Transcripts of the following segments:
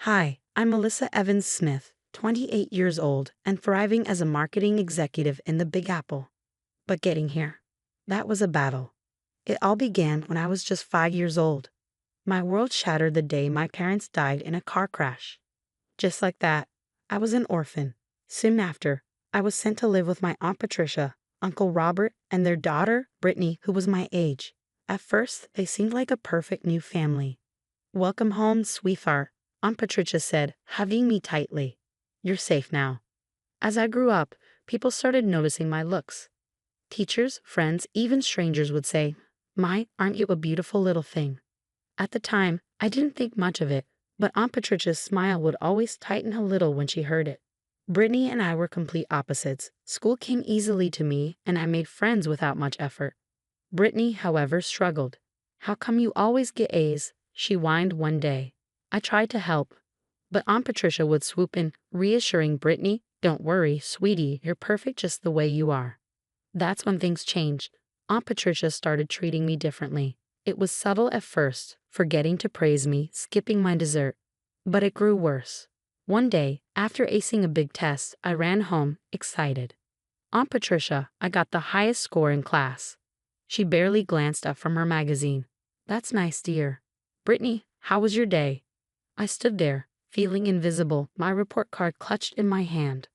Hi, I'm Melissa Evans Smith, 28 years old and thriving as a marketing executive in the Big Apple. But getting here, that was a battle. It all began when I was just 5 years old. My world shattered the day my parents died in a car crash. Just like that, I was an orphan. Soon after, I was sent to live with my Aunt Patricia, Uncle Robert, and their daughter, Brittany, who was my age. At first, they seemed like a perfect new family. "Welcome home, sweetheart," Aunt Patricia said, hugging me tightly. "You're safe now." As I grew up, people started noticing my looks. Teachers, friends, even strangers would say, "My, aren't you a beautiful little thing?" At the time, I didn't think much of it, but Aunt Patricia's smile would always tighten a little when she heard it. Brittany and I were complete opposites. School came easily to me, and I made friends without much effort. Brittany, however, struggled. "How come you always get A's?" she whined one day. I tried to help, but Aunt Patricia would swoop in, reassuring Brittany, "Don't worry, sweetie, you're perfect just the way you are." That's when things changed. Aunt Patricia started treating me differently. It was subtle at first, forgetting to praise me, skipping my dessert. But it grew worse. One day, after acing a big test, I ran home, excited. "Aunt Patricia, I got the highest score in class." She barely glanced up from her magazine. "That's nice, dear." "Brittany, how was your day?" I stood there, feeling invisible, my report card clutched in my hand.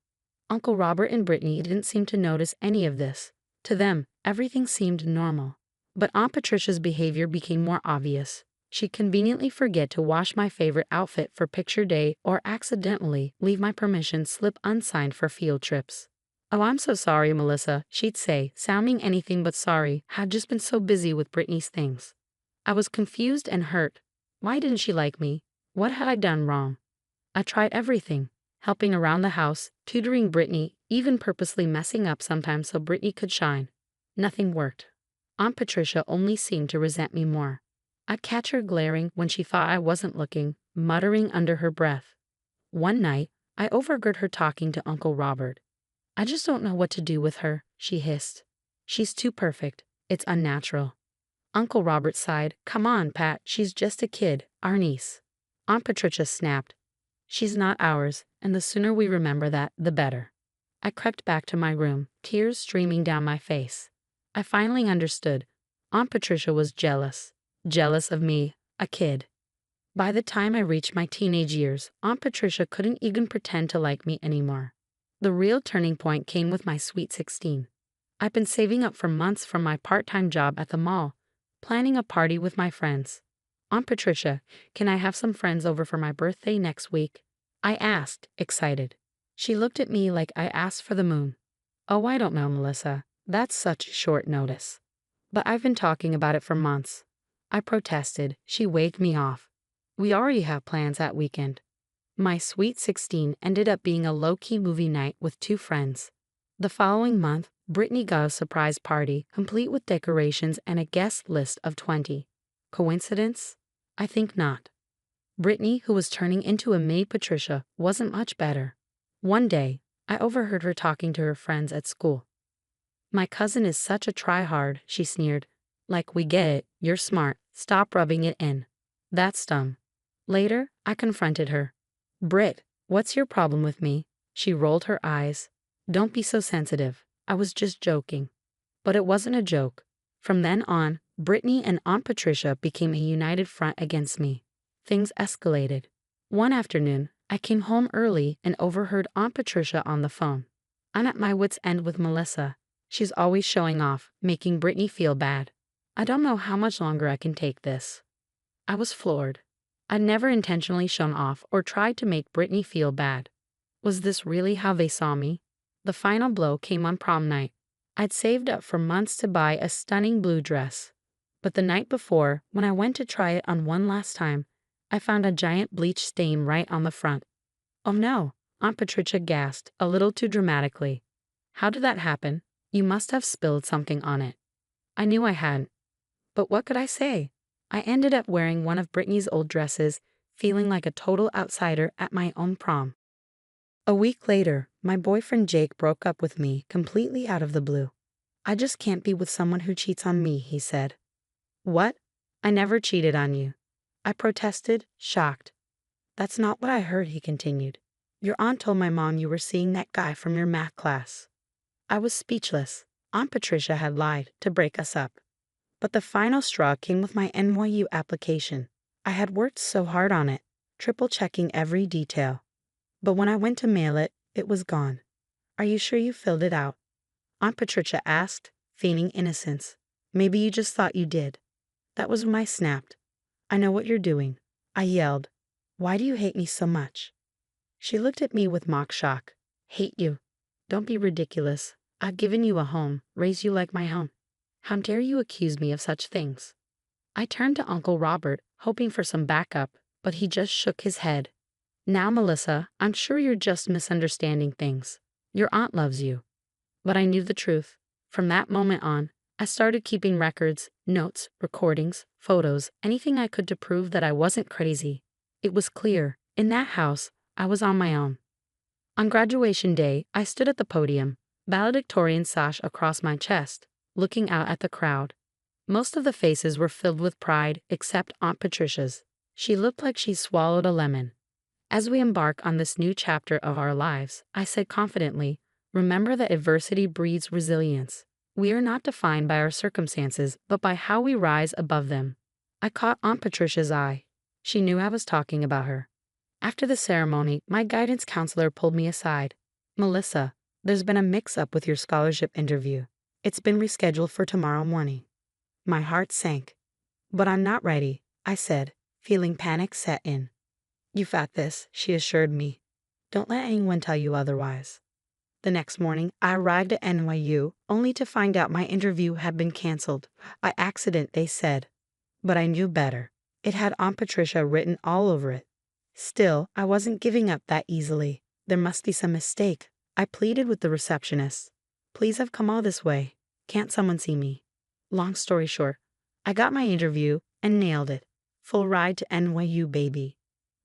Uncle Robert and Brittany didn't seem to notice any of this. To them, everything seemed normal. But Aunt Patricia's behavior became more obvious. She'd conveniently forget to wash my favorite outfit for picture day or accidentally leave my permission slip unsigned for field trips. "Oh, I'm so sorry, Melissa," she'd say, sounding anything but sorry, had just been so busy with Brittany's things. I was confused and hurt. Why didn't she like me? What had I done wrong? I tried everything, helping around the house, tutoring Brittany, even purposely messing up sometimes so Brittany could shine. Nothing worked. Aunt Patricia only seemed to resent me more. I'd catch her glaring when she thought I wasn't looking, muttering under her breath. One night, I overheard her talking to Uncle Robert. "I just don't know what to do with her," she hissed. "She's too perfect. It's unnatural." Uncle Robert sighed. "Come on, Pat, she's just a kid, our niece." Aunt Patricia snapped. "She's not ours, and the sooner we remember that, the better." I crept back to my room, tears streaming down my face. I finally understood. Aunt Patricia was jealous. Jealous of me, a kid. By the time I reached my teenage years, Aunt Patricia couldn't even pretend to like me anymore. The real turning point came with my sweet 16. I'd been saving up for months from my part-time job at the mall, planning a party with my friends. "Aunt Patricia, can I have some friends over for my birthday next week?" I asked, excited. She looked at me like I asked for the moon. "Oh, I don't know, Melissa. That's such short notice." "But I've been talking about it for months." I protested. She waved me off. "We already have plans that weekend." My sweet 16 ended up being a low-key movie night with two friends. The following month, Brittany got a surprise party, complete with decorations and a guest list of 20. Coincidence? I think not. Brittany, who was turning into a mini Patricia, wasn't much better. One day, I overheard her talking to her friends at school. "My cousin is such a try-hard," she sneered. "Like, we get it, you're smart, stop rubbing it in." That stung. Later, I confronted her. "Britt, what's your problem with me?" She rolled her eyes. "Don't be so sensitive. I was just joking." But it wasn't a joke. From then on, Brittany and Aunt Patricia became a united front against me. Things escalated. One afternoon, I came home early and overheard Aunt Patricia on the phone. "I'm at my wit's end with Melissa. She's always showing off, making Brittany feel bad. I don't know how much longer I can take this." I was floored. I'd never intentionally shown off or tried to make Brittany feel bad. Was this really how they saw me? The final blow came on prom night. I'd saved up for months to buy a stunning blue dress. But the night before, when I went to try it on one last time, I found a giant bleach stain right on the front. "Oh no," Aunt Patricia gasped, a little too dramatically. "How did that happen? You must have spilled something on it." I knew I hadn't. But what could I say? I ended up wearing one of Brittany's old dresses, feeling like a total outsider at my own prom. A week later, my boyfriend Jake broke up with me completely out of the blue. "I just can't be with someone who cheats on me," he said. "What? I never cheated on you." I protested, shocked. That's not what I heard, he continued. Your aunt told my mom you were seeing that guy from your math class. I was speechless. Aunt Patricia had lied to break us up. But the final straw came with my NYU application. I had worked so hard on it, triple checking every detail. But when I went to mail it, it was gone. Are you sure you filled it out? Aunt Patricia asked, feigning innocence. Maybe you just thought you did. That was when I snapped. I know what you're doing. I yelled. Why do you hate me so much? She looked at me with mock shock. Hate you? Don't be ridiculous. I've given you a home, raised you like my own. How dare you accuse me of such things? I turned to Uncle Robert, hoping for some backup, but he just shook his head. Now, Melissa, I'm sure you're just misunderstanding things. Your aunt loves you. But I knew the truth. From that moment on, I started keeping records, notes, recordings, photos, anything I could to prove that I wasn't crazy. It was clear, in that house, I was on my own. On graduation day, I stood at the podium, valedictorian sash across my chest, looking out at the crowd. Most of the faces were filled with pride, except Aunt Patricia's. She looked like she swallowed a lemon. As we embark on this new chapter of our lives, I said confidently, remember that adversity breeds resilience. We are not defined by our circumstances, but by how we rise above them. I caught Aunt Patricia's eye. She knew I was talking about her. After the ceremony, my guidance counselor pulled me aside. Melissa, there's been a mix-up with your scholarship interview. It's been rescheduled for tomorrow morning. My heart sank. But I'm not ready, I said, feeling panic set in. You've got this, she assured me. Don't let anyone tell you otherwise. The next morning, I arrived at NYU, only to find out my interview had been canceled. By accident, they said. But I knew better. It had Aunt Patricia written all over it. Still, I wasn't giving up that easily. There must be some mistake. I pleaded with the receptionist. Please, I've come all this way. Can't someone see me? Long story short, I got my interview and nailed it. Full ride to NYU, baby.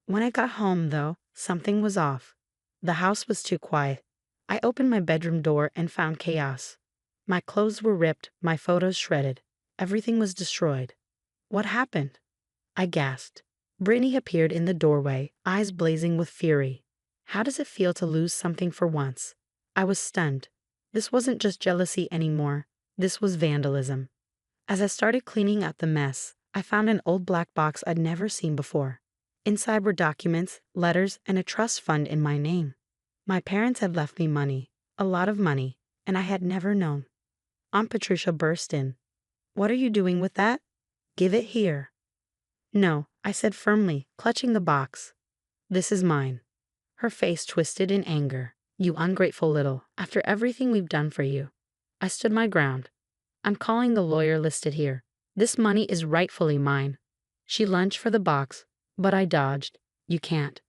When I got home, though, something was off. The house was too quiet. I opened my bedroom door and found chaos. My clothes were ripped, my photos shredded. Everything was destroyed. What happened? I gasped. Brittany appeared in the doorway, eyes blazing with fury. How does it feel to lose something for once? I was stunned. This wasn't just jealousy anymore. This was vandalism. As I started cleaning up the mess, I found an old black box I'd never seen before. Inside were documents, letters, and a trust fund in my name. My parents had left me money, a lot of money, and I had never known. Aunt Patricia burst in. What are you doing with that? Give it here. No, I said firmly, clutching the box. This is mine. Her face twisted in anger. You ungrateful little, after everything we've done for you. I stood my ground. I'm calling the lawyer listed here. This money is rightfully mine. She lunged for the box, but I dodged. You can't.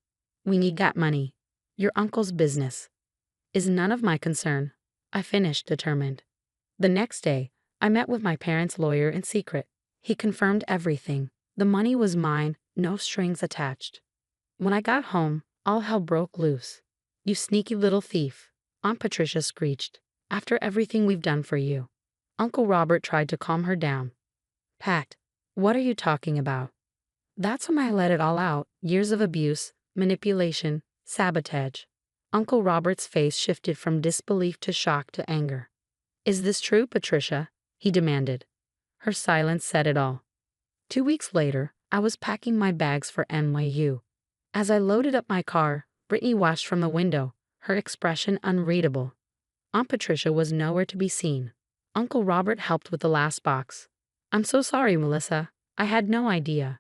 We need that money. Your uncle's business is none of my concern. I finished, determined. The next day, I met with my parents' lawyer in secret. He confirmed everything. The money was mine, no strings attached. When I got home, all hell broke loose. You sneaky little thief, Aunt Patricia screeched. After everything we've done for you. Uncle Robert tried to calm her down. Pat, what are you talking about? That's when I let it all out. Years of abuse, manipulation, sabotage. Uncle Robert's face shifted from disbelief to shock to anger. Is this true, Patricia? He demanded. Her silence said it all. 2 weeks later, I was packing my bags for NYU. As I loaded up my car, Brittany watched from the window, her expression unreadable. Aunt Patricia was nowhere to be seen. Uncle Robert helped with the last box. I'm so sorry, Melissa. I had no idea.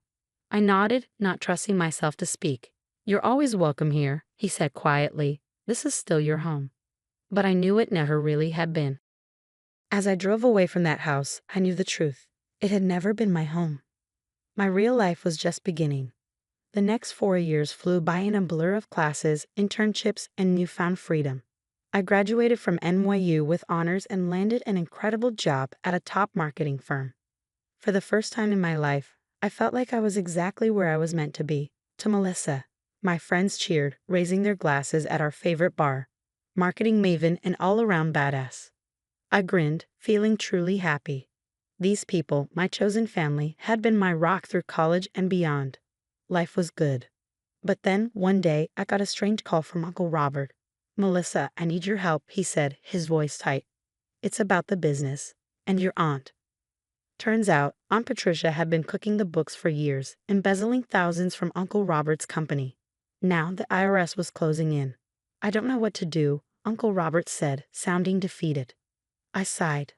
I nodded, not trusting myself to speak. You're always welcome here, he said quietly. This is still your home. But I knew it never really had been. As I drove away from that house, I knew the truth. It had never been my home. My real life was just beginning. The next 4 years flew by in a blur of classes, internships, and newfound freedom. I graduated from NYU with honors and landed an incredible job at a top marketing firm. For the first time in my life, I felt like I was exactly where I was meant to be. To Melissa, my friends cheered, raising their glasses at our favorite bar. Marketing maven and all-around badass. I grinned, feeling truly happy. These people, my chosen family, had been my rock through college and beyond. Life was good. But then, one day, I got a strange call from Uncle Robert. "Melissa, I need your help," he said, his voice tight. "It's about the business. And your aunt." Turns out, Aunt Patricia had been cooking the books for years, embezzling thousands from Uncle Robert's company. Now the IRS was closing in. "I don't know what to do," Uncle Robert said, sounding defeated. I sighed.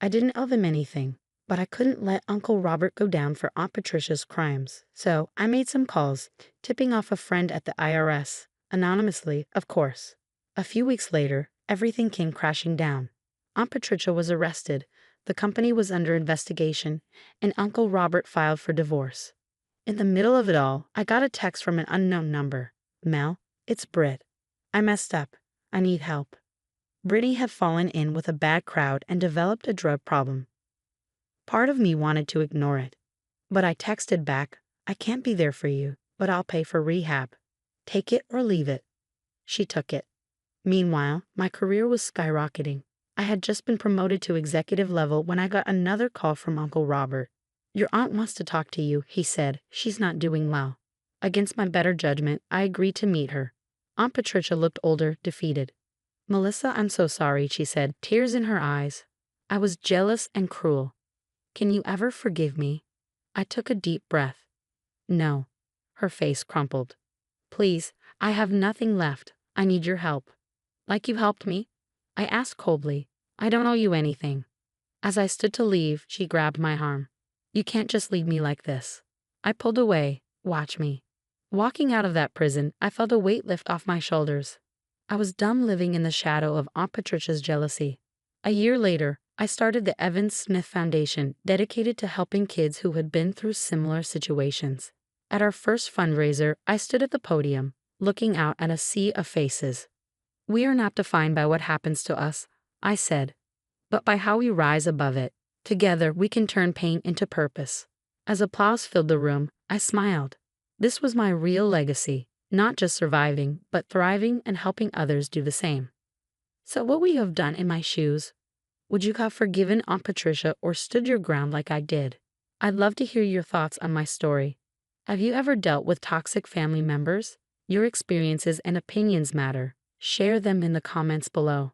I didn't owe them anything, but I couldn't let Uncle Robert go down for Aunt Patricia's crimes, so I made some calls, tipping off a friend at the IRS, anonymously, of course. A few weeks later, everything came crashing down. Aunt Patricia was arrested, the company was under investigation, and Uncle Robert filed for divorce. In the middle of it all, I got a text from an unknown number. "Mel, it's Britt. I messed up. I need help." Brittany had fallen in with a bad crowd and developed a drug problem. Part of me wanted to ignore it, but I texted back, "I can't be there for you, but I'll pay for rehab. Take it or leave it." She took it. Meanwhile, my career was skyrocketing. I had just been promoted to executive level when I got another call from Uncle Robert. "Your aunt wants to talk to you," he said. "She's not doing well." Against my better judgment, I agreed to meet her. Aunt Patricia looked older, defeated. "Melissa, I'm so sorry," she said, tears in her eyes. "I was jealous and cruel. Can you ever forgive me?" I took a deep breath. "No." Her face crumpled. "Please, I have nothing left. I need your help." "Like you helped me?" I asked coldly. "I don't owe you anything." As I stood to leave, she grabbed my arm. "You can't just leave me like this." I pulled away. "Watch me." Walking out of that prison, I felt a weight lift off my shoulders. I was done living in the shadow of Aunt Patricia's jealousy. A year later, I started the Evan Smith Foundation, dedicated to helping kids who had been through similar situations. At our first fundraiser, I stood at the podium, looking out at a sea of faces. "We are not defined by what happens to us," I said, "but by how we rise above it. Together, we can turn pain into purpose." As applause filled the room, I smiled. This was my real legacy, not just surviving, but thriving and helping others do the same. So what would you have done in my shoes? Would you have forgiven Aunt Patricia or stood your ground like I did? I'd love to hear your thoughts on my story. Have you ever dealt with toxic family members? Your experiences and opinions matter. Share them in the comments below.